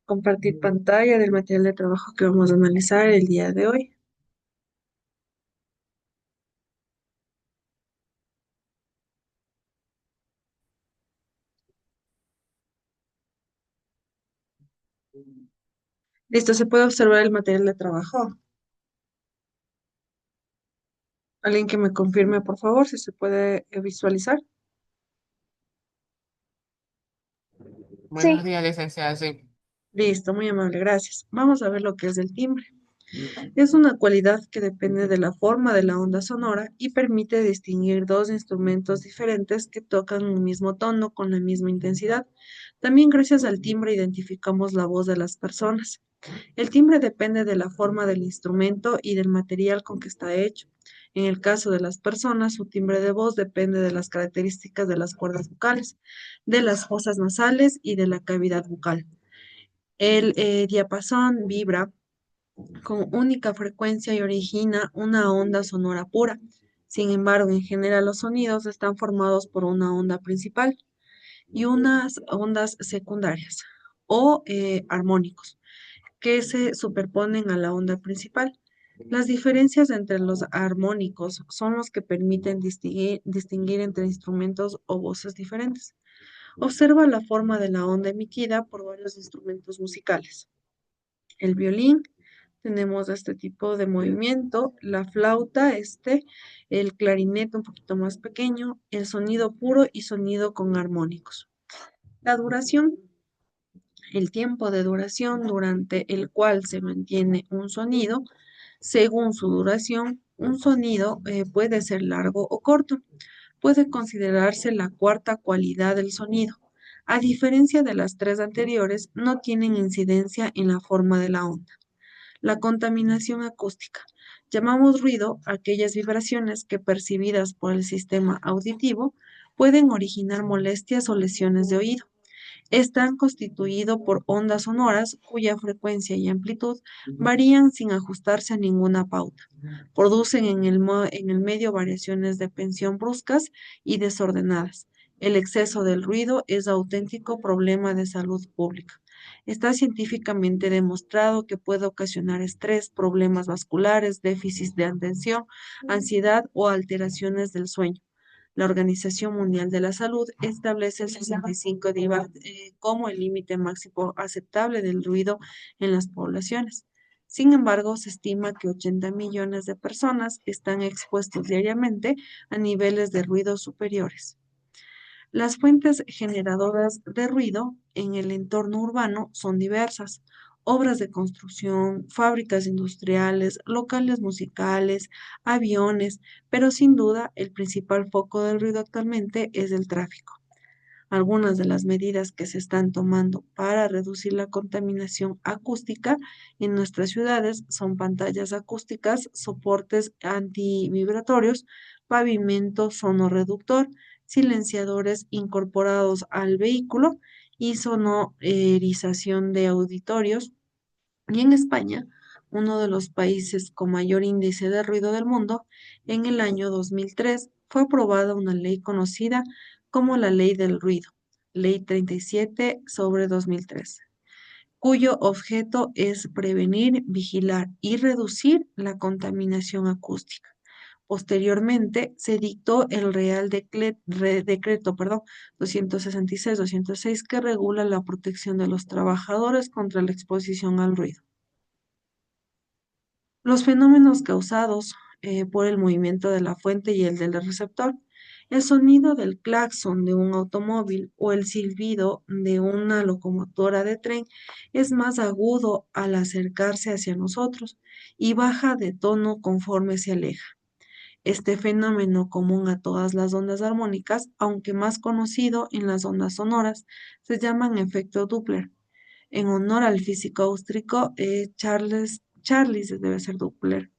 Compartir pantalla del material de trabajo que vamos a analizar el día de hoy. Listo, se puede observar el material de trabajo. Alguien que me confirme, por favor, si se puede visualizar. Buenos Sí, días, licenciada. Sí. Listo, muy amable, gracias. Vamos a ver lo que es el timbre. Es una cualidad que depende de la forma de la onda sonora y permite distinguir dos instrumentos diferentes que tocan un mismo tono con la misma intensidad. También gracias al timbre identificamos la voz de las personas. El timbre depende de la forma del instrumento y del material con que está hecho. En el caso de las personas, su timbre de voz depende de las características de las cuerdas vocales, de las fosas nasales y de la cavidad bucal. El diapasón vibra con única frecuencia y origina una onda sonora pura. Sin embargo, en general los sonidos están formados por una onda principal y unas ondas secundarias o armónicos que se superponen a la onda principal. Las diferencias entre los armónicos son los que permiten distinguir entre instrumentos o voces diferentes. Observa la forma de la onda emitida por varios instrumentos musicales. El violín, tenemos este tipo de movimiento, la flauta, el clarinete un poquito más pequeño, el sonido puro y sonido con armónicos. La duración, el tiempo de duración durante el cual se mantiene un sonido. Según su duración, un sonido puede ser largo o corto. Puede considerarse la cuarta cualidad del sonido. A diferencia de las tres anteriores, no tienen incidencia en la forma de la onda. La contaminación acústica. Llamamos ruido a aquellas vibraciones que percibidas por el sistema auditivo pueden originar molestias o lesiones de oído. Están constituidos por ondas sonoras cuya frecuencia y amplitud varían sin ajustarse a ninguna pauta. Producen en el medio variaciones de tensión bruscas y desordenadas. El exceso del ruido es auténtico problema de salud pública. Está científicamente demostrado que puede ocasionar estrés, problemas vasculares, déficits de atención, ansiedad o alteraciones del sueño. La Organización Mundial de la Salud establece el 65 dB como el límite máximo aceptable del ruido en las poblaciones. Sin embargo, se estima que 80 millones de personas están expuestos diariamente a niveles de ruido superiores. Las fuentes generadoras de ruido en el entorno urbano son diversas. Obras de construcción, fábricas industriales, locales musicales, aviones, pero sin duda el principal foco del ruido actualmente es el tráfico. Algunas de las medidas que se están tomando para reducir la contaminación acústica en nuestras ciudades son pantallas acústicas, soportes antivibratorios, pavimento sonorreductor, silenciadores incorporados al vehículo y sonorización de auditorios. Y en España, uno de los países con mayor índice de ruido del mundo, en el año 2003 fue aprobada una ley conocida como la Ley del Ruido, Ley 37 sobre 2003, cuyo objeto es prevenir, vigilar y reducir la contaminación acústica. Posteriormente, se dictó el Decreto 266-206 que regula la protección de los trabajadores contra la exposición al ruido. Los fenómenos causados por el movimiento de la fuente y el del receptor. El sonido del claxon de un automóvil o el silbido de una locomotora de tren es más agudo al acercarse hacia nosotros y baja de tono conforme se aleja. Este fenómeno común a todas las ondas armónicas, aunque más conocido en las ondas sonoras, se llaman efecto Doppler en honor al físico austríaco Charles debe ser Doppler,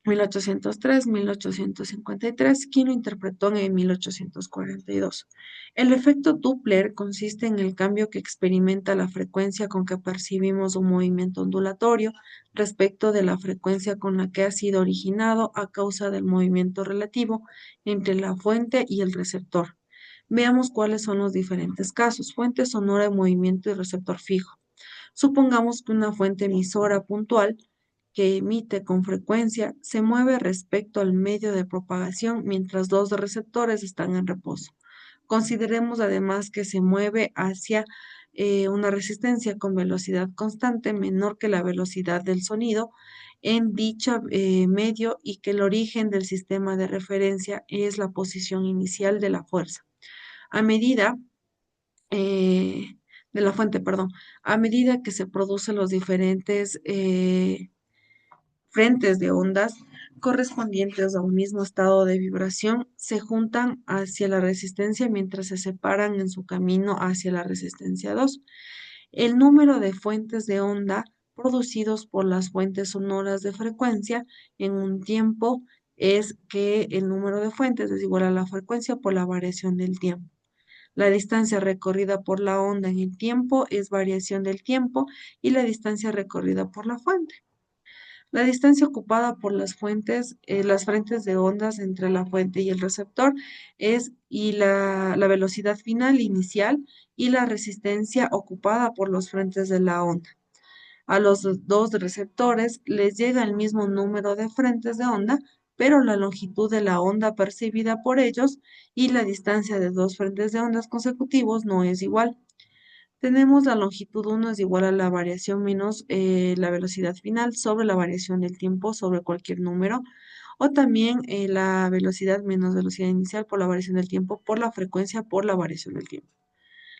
1803-1853, quien lo interpretó en 1842. El efecto Doppler consiste en el cambio que experimenta la frecuencia con que percibimos un movimiento ondulatorio respecto de la frecuencia con la que ha sido originado a causa del movimiento relativo entre la fuente y el receptor. Veamos cuáles son los diferentes casos. Fuente sonora en movimiento y receptor fijo. Supongamos que una fuente emisora puntual que emite con frecuencia se mueve respecto al medio de propagación mientras dos receptores están en reposo. Consideremos además que se mueve hacia una resistencia con velocidad constante menor que la velocidad del sonido en dicho medio y que el origen del sistema de referencia es la posición inicial de la fuerza. A medida de la fuente, perdón, a medida que se producen los diferentes frentes de ondas correspondientes a un mismo estado de vibración, se juntan hacia la resistencia mientras se separan en su camino hacia la resistencia 2. El número de fuentes de onda producidos por las fuentes sonoras de frecuencia en un tiempo es que el número de fuentes es igual a la frecuencia por la variación del tiempo. La distancia recorrida por la onda en el tiempo es variación del tiempo y la distancia recorrida por la fuente. La distancia ocupada por las frentes de ondas entre la fuente y el receptor y la velocidad final inicial y la resistencia ocupada por los frentes de la onda. A los dos receptores les llega el mismo número de frentes de onda, pero la longitud de la onda percibida por ellos y la distancia de dos frentes de ondas consecutivos no es igual. Tenemos la longitud 1 es igual a la variación menos la velocidad final sobre la variación del tiempo sobre cualquier número, o también la velocidad menos velocidad inicial por la variación del tiempo por la frecuencia por la variación del tiempo.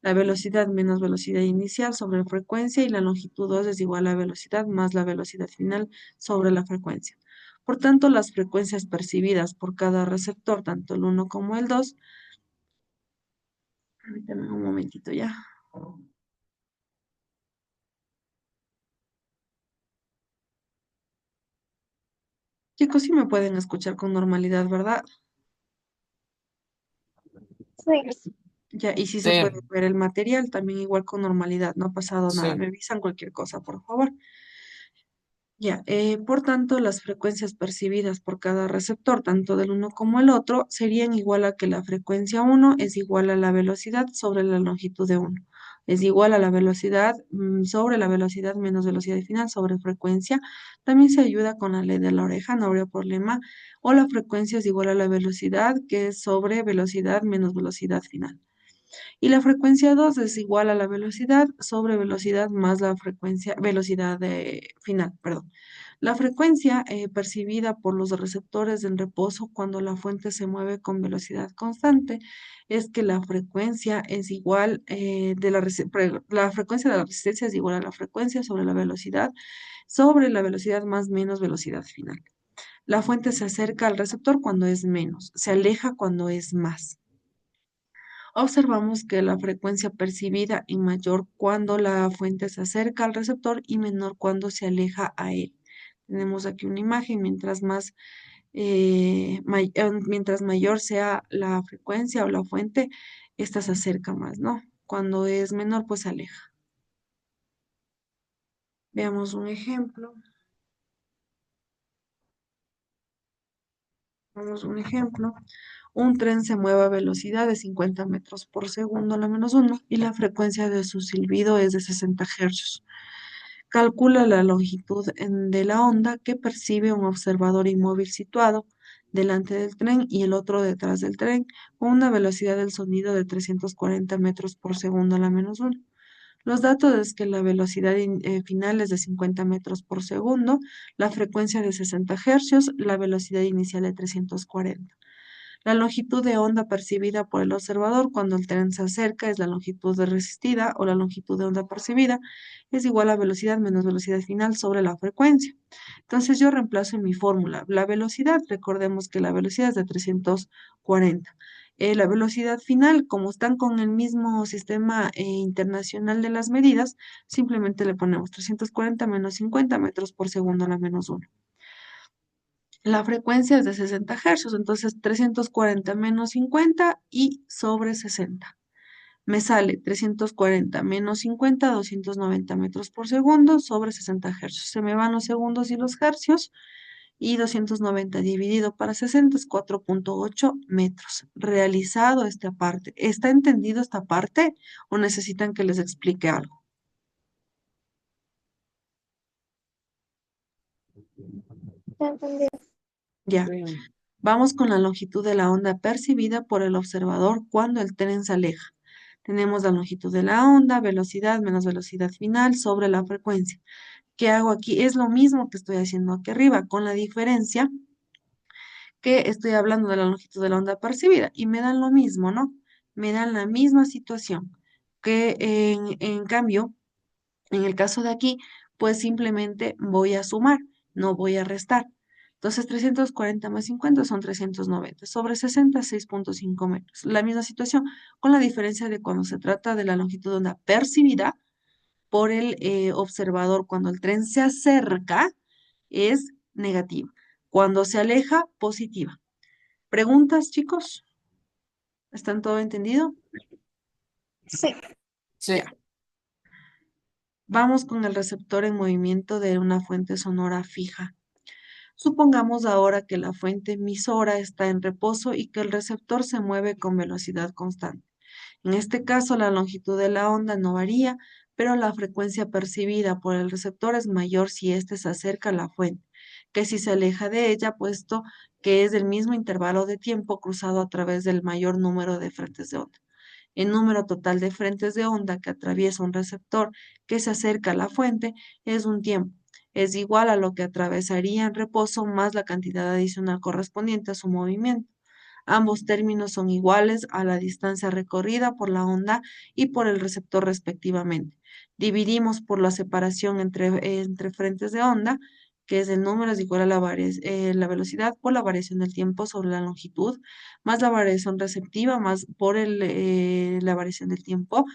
La velocidad menos velocidad inicial sobre frecuencia y la longitud 2 es igual a velocidad más la velocidad final sobre la frecuencia. Por tanto, las frecuencias percibidas por cada receptor, tanto el uno como el 2, permítame un momentito ya. Chicos, sí me pueden escuchar con normalidad, ¿verdad? Sí, Ya, y si se puede Sí, ver el material, también igual con normalidad, no ha pasado nada. sí. Me avisan cualquier cosa, por favor. Ya, por tanto, las frecuencias percibidas por cada receptor, tanto del uno como el otro, serían igual a que la frecuencia uno es igual a la velocidad sobre la longitud de uno. Es igual a la velocidad sobre la velocidad menos velocidad final sobre frecuencia. También se ayuda con la ley de la oreja, no habría problema. O la frecuencia es igual a la velocidad, que es sobre velocidad menos velocidad final. Y la frecuencia 2 es igual a la velocidad sobre velocidad más la frecuencia, velocidad final, perdón. La frecuencia percibida por los receptores en reposo cuando la fuente se mueve con velocidad constante es que la frecuencia es igual la frecuencia de la resistencia es igual a la frecuencia sobre la velocidad más menos velocidad final. La fuente se acerca al receptor cuando es menos, se aleja cuando es más. Observamos que la frecuencia percibida es mayor cuando la fuente se acerca al receptor y menor cuando se aleja a él. Tenemos aquí una imagen, mientras mayor sea la frecuencia o la fuente, esta se acerca más, ¿no? Cuando es menor, pues se aleja. Veamos un ejemplo. Veamos un ejemplo. Un tren se mueve a velocidad de 50 metros por segundo, la menos uno, y la frecuencia de su silbido es de 60 hercios. Calcula la longitud de la onda que percibe un observador inmóvil situado delante del tren y el otro detrás del tren, con una velocidad del sonido de 340 metros por segundo a la menos uno. Los datos es que la velocidad final es de 50 metros por segundo, la frecuencia de 60 hercios, la velocidad inicial de 340. La longitud de onda percibida por el observador cuando el tren se acerca es la longitud de resistida o la longitud de onda percibida es igual a velocidad menos velocidad final sobre la frecuencia. Entonces yo reemplazo en mi fórmula la velocidad, recordemos que la velocidad es de 340. La velocidad final, como están con el mismo sistema internacional de las medidas, simplemente le ponemos 340 menos 50 metros por segundo a la menos uno. La frecuencia es de 60 hercios, entonces 340 menos 50 y sobre 60. Me sale 340 menos 50, 290 metros por segundo sobre 60 hercios. Se me van los segundos y los hercios y 290 dividido para 60 es 4,8 metros. Realizado esta parte. ¿Está entendido esta parte o necesitan que les explique algo? Ya, vamos con la longitud de la onda percibida por el observador cuando el tren se aleja. Tenemos la longitud de la onda, velocidad menos velocidad final sobre la frecuencia. ¿Qué hago aquí? Es lo mismo que estoy haciendo aquí arriba, con la diferencia que estoy hablando de la longitud de la onda percibida y me dan lo mismo, ¿no? Me dan la misma situación que en cambio, en el caso de aquí, pues simplemente voy a sumar, no voy a restar. Entonces, 340 más 50 son 390 sobre 60, 6,5 metros. La misma situación, con la diferencia de cuando se trata de la longitud de onda percibida por el observador cuando el tren se acerca, es negativa. Cuando se aleja, positiva. ¿Preguntas, chicos? ¿Están todo entendido? Sí. Ya. Vamos con el receptor en movimiento de una fuente sonora fija. Supongamos ahora que la fuente emisora está en reposo y que el receptor se mueve con velocidad constante. En este caso, la longitud de la onda no varía, pero la frecuencia percibida por el receptor es mayor si éste se acerca a la fuente, que si se aleja de ella, puesto que es del mismo intervalo de tiempo cruzado a través del mayor número de frentes de onda. El número total de frentes de onda que atraviesa un receptor que se acerca a la fuente es un tiempo. Es igual a lo que atravesaría en reposo más la cantidad adicional correspondiente a su movimiento. Ambos términos son iguales a la distancia recorrida por la onda y por el receptor respectivamente. Dividimos por la separación entre frentes de onda, que es el número es igual a la velocidad por la variación del tiempo sobre la longitud, más la variación receptiva, más por la variación del tiempo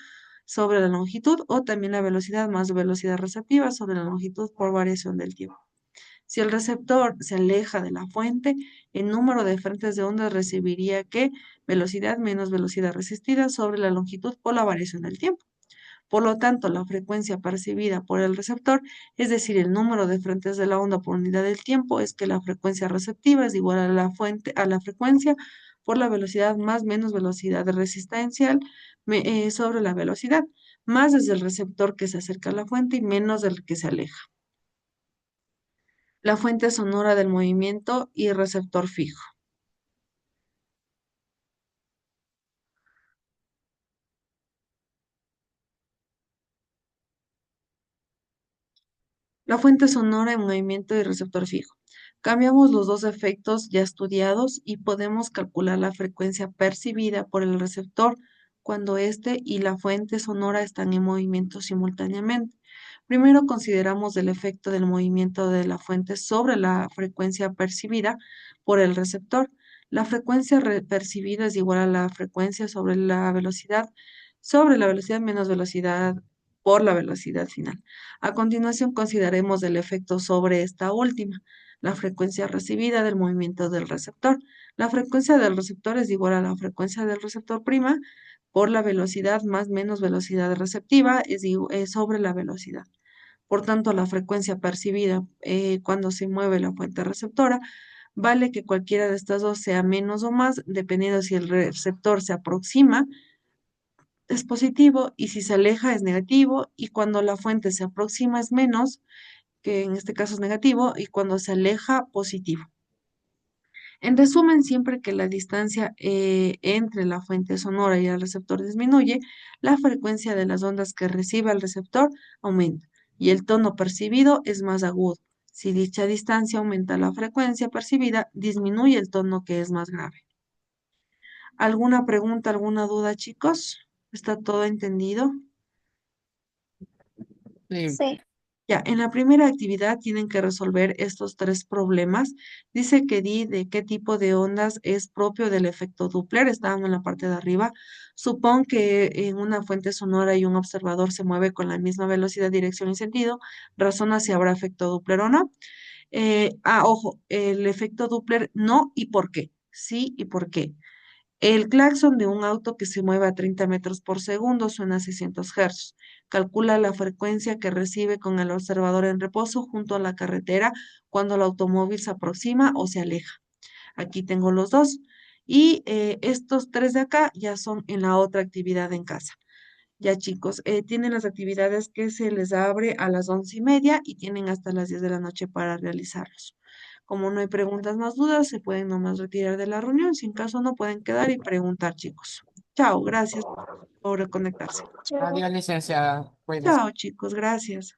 sobre la longitud, o también la velocidad más velocidad receptiva sobre la longitud por variación del tiempo. Si el receptor se aleja de la fuente, el número de frentes de onda recibiría que velocidad menos velocidad resistida sobre la longitud por la variación del tiempo. Por lo tanto, la frecuencia percibida por el receptor, es decir, el número de frentes de la onda por unidad del tiempo, es que la frecuencia receptiva es igual a la fuente, a la frecuencia por la velocidad más menos velocidad resistencial sobre la velocidad, más desde el receptor que se acerca a la fuente y menos del que se aleja. La fuente sonora del movimiento y receptor fijo. La fuente sonora en movimiento y receptor fijo. Cambiamos los dos efectos ya estudiados y podemos calcular la frecuencia percibida por el receptor cuando éste y la fuente sonora están en movimiento simultáneamente. Primero consideramos el efecto del movimiento de la fuente sobre la frecuencia percibida por el receptor. La frecuencia percibida es igual a la frecuencia sobre la velocidad menos velocidad por la velocidad final. A continuación, consideremos el efecto sobre esta última, la frecuencia recibida del movimiento del receptor. La frecuencia del receptor es igual a la frecuencia del receptor prima por la velocidad más menos velocidad receptiva es sobre la velocidad. Por tanto, la frecuencia percibida cuando se mueve la fuente receptora vale que cualquiera de estas dos sea menos o más, dependiendo si el receptor se aproxima es positivo y si se aleja es negativo y cuando la fuente se aproxima es menos, que en este caso es negativo, y cuando se aleja positivo. En resumen, siempre que la distancia entre la fuente sonora y el receptor disminuye, la frecuencia de las ondas que recibe el receptor aumenta y el tono percibido es más agudo. Si dicha distancia aumenta la frecuencia percibida, disminuye el tono que es más grave. ¿Alguna pregunta, alguna duda, chicos? ¿Está todo entendido? Sí. Sí. Ya, en la primera actividad tienen que resolver estos tres problemas. Dice que di de qué tipo de ondas es propio del efecto Doppler. Estaban en la parte de arriba. Supón que en una fuente sonora y un observador se mueve con la misma velocidad, dirección y sentido. Razona si habrá efecto Doppler o no. Ojo, el efecto Doppler no y por qué. Sí y por qué. El claxon de un auto que se mueve a 30 metros por segundo suena a 600 Hz. Calcula la frecuencia que recibe con el observador en reposo junto a la carretera cuando el automóvil se aproxima o se aleja. Aquí tengo los dos. Y estos tres de acá ya son en la otra actividad en casa. Ya chicos, tienen las actividades que se les abre a las 11:30 y tienen hasta las 10 de la noche para realizarlos. Como no hay preguntas más dudas, se pueden nomás retirar de la reunión. Si en caso no pueden quedar y preguntar, chicos. Chao, gracias por conectarse. Chao. Adiós, licenciada. Cuídese. Chao, chicos, gracias.